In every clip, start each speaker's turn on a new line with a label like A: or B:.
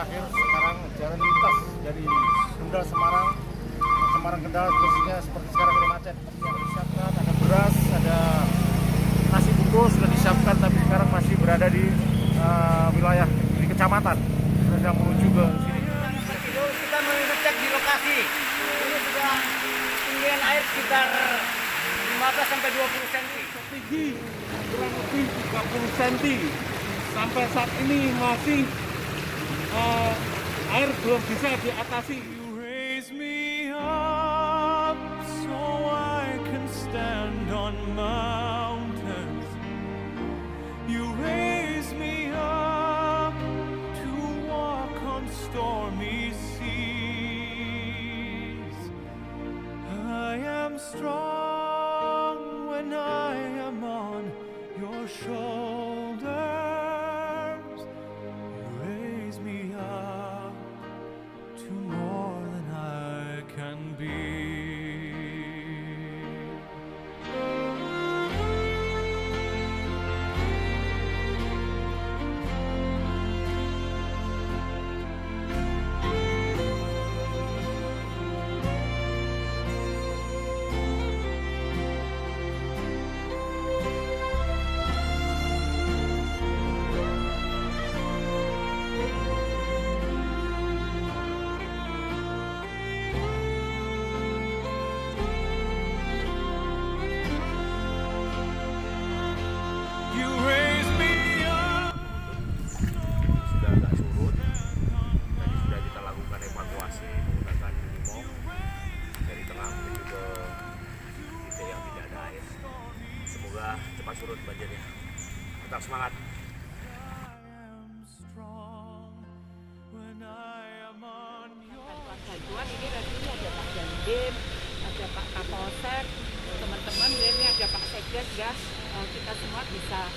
A: terakhir sekarang jalan lintas dari Kendal Semarang, Semarang Kendal posisinya seperti sekarang ini macet. Yang disiapkan ada beras, ada nasi bungkus sudah disiapkan, tapi sekarang masih berada di wilayah di kecamatan, sedang menuju ke sini.
B: Kita mengecek di lokasi. Ini sudah ketinggian air sekitar 15 sampai 20 cm.
C: Tinggi kurang lebih 30 cm. Sampai saat ini masih air belum bisa diatasi.
D: You raise me up so I can stand on mountains. You raise me up to walk on stormy seas. I am strong when I am on your shoulders. You raise me up to more than I can be. You raise me up.
E: Sudah agak surut, tadi sudah kita lakukan evakuasi menggunakan limo dari tengah menuju ke titik yang tidak ada air. Semoga cepat surut banjirnya. Tetap semangat.
F: Bantuan ini tadi ada Pak Dandim, ada Pak Kapolsek, teman-teman, ini ada Pak Sekdes ya, kita semua bisa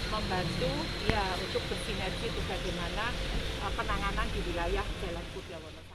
F: membantu ya untuk bersinergi untuk bagaimana penanganan di wilayah Jalan Kuda Wonosari.